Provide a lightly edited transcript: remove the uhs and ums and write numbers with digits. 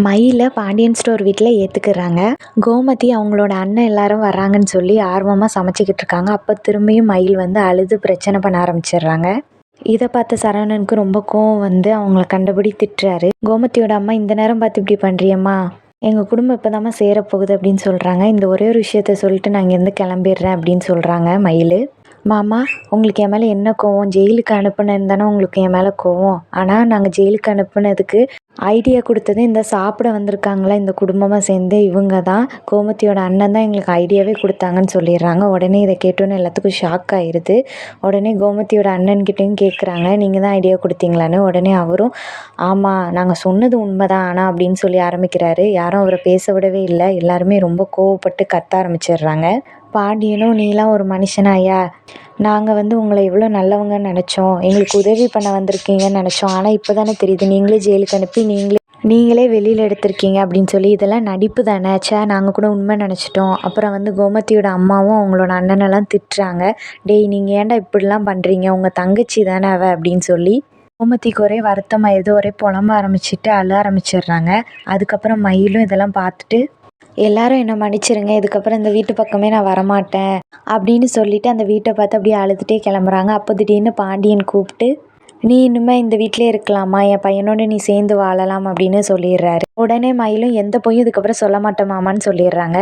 மயில பாண்டியன் ஸ்டோர் வீட்டில் ஏற்றுக்கிறாங்க. கோமதி அவங்களோட அண்ணன் எல்லாரும் வர்றாங்கன்னு சொல்லி ஆர்வமாக சமைச்சிக்கிட்டு இருக்காங்க. அப்போ திரும்பியும் மயில் வந்து அழுது பிரச்சனை பண்ண ஆரம்பிச்சிடுறாங்க. இதை பார்த்த சரவணனுக்கு ரொம்ப கோவம் வந்து அவங்கள கண்டபடி திட்டுறாரு. கோமதியோட அம்மா, இந்த நேரம் பார்த்து இப்படி பண்ணுறியம்மா, எங்கள் குடும்பம் இப்போதாம்மா சேரப்போகுது அப்படின்னு சொல்கிறாங்க. இந்த ஒரே ஒரு விஷயத்த சொல்லிட்டு நான் இங்கேருந்து கிளம்பிடுறேன் அப்படின்னு சொல்கிறாங்க மயில். மாமா, உங்களுக்கு என் மேலே என்ன கோவம்? ஜெயிலுக்கு அனுப்புனேன்னு தானே உங்களுக்கு என் மேலே கோவம். ஆனால் நாங்கள் ஜெயிலுக்கு அனுப்புனதுக்கு ஐடியா கொடுத்தது இந்த சாப்பிட வந்திருக்காங்களா இந்த குடும்பமாக சேர்ந்து, இவங்க தான், கோமதியோட அண்ணன் தான் எங்களுக்கு ஐடியாவே கொடுத்தாங்கன்னு சொல்லிடுறாங்க. உடனே இதை கேட்டோன்னு எல்லாத்துக்கும் ஷாக் ஆயிடுது. உடனே கோமதியோட அண்ணன்கிட்டையும் கேட்குறாங்க, நீங்கள் தான் ஐடியா கொடுத்தீங்களான்னு. உடனே அவரும், ஆமாம் நாங்கள் சொன்னது உண்மைதான் ஆனால் அப்படின்னு சொல்லி ஆரம்பிக்கிறாரு. யாரும் அவரை பேச விடவே இல்லை. எல்லாருமே ரொம்ப கோவப்பட்டு கத்த ஆரம்பிச்சிடுறாங்க. பாண்டியனும், நீலாம் ஒரு மனுஷனாயா? நாங்கள் வந்து உங்களை எவ்வளோ நல்லவங்கன்னு நினச்சோம், எங்களுக்கு உதவி பண்ண வந்திருக்கீங்கன்னு நினச்சோம். ஆனால் இப்போ தானே தெரியுது நீங்களே ஜெயிலுக்கு அனுப்பி நீங்களே வெளியில் எடுத்திருக்கீங்க அப்படின்னு சொல்லி. இதெல்லாம் நடிப்பு தானே, நாங்கள் கூட உண்மை நினச்சிட்டோம். அப்புறம் வந்து கோமதியோட அம்மாவும் அவங்களோட அண்ணனெல்லாம் திட்டுறாங்க. டேய், நீங்கள் ஏன்டா இப்படிலாம் பண்ணுறீங்க, உங்கள் தங்கச்சி தானே அவ அப்படின்னு சொல்லி. கோமதிக்கு ஒரே வருத்தமாயிருது. ஒரே புலம்ப ஆரம்பிச்சுட்டு அழ ஆரம்பிச்சிடுறாங்க. அதுக்கப்புறம் மயிலும் இதெல்லாம் பார்த்துட்டு, எல்லாரும் என்னை மன்னிச்சிருங்க, இதுக்கப்புறம் இந்த வீட்டு பக்கமே நான் வரமாட்டேன் அப்படின்னு சொல்லிட்டு அந்த வீட்டை பார்த்து அப்படியே அழுதுகிட்டே கிளம்புறாங்க. அப்போ திடீர்னு பாண்டியன் கூப்பிட்டு, நீ இனிமே இந்த வீட்டிலே இருக்கலாமா, என் பையனோட நீ சேர்ந்து வாழலாம் அப்படின்னு சொல்லிடுறாரு. உடனே மயிலும், எந்த பொய்யும் இதுக்கப்புறம் சொல்ல மாட்டேன் மாமான்னு சொல்லிடுறாங்க.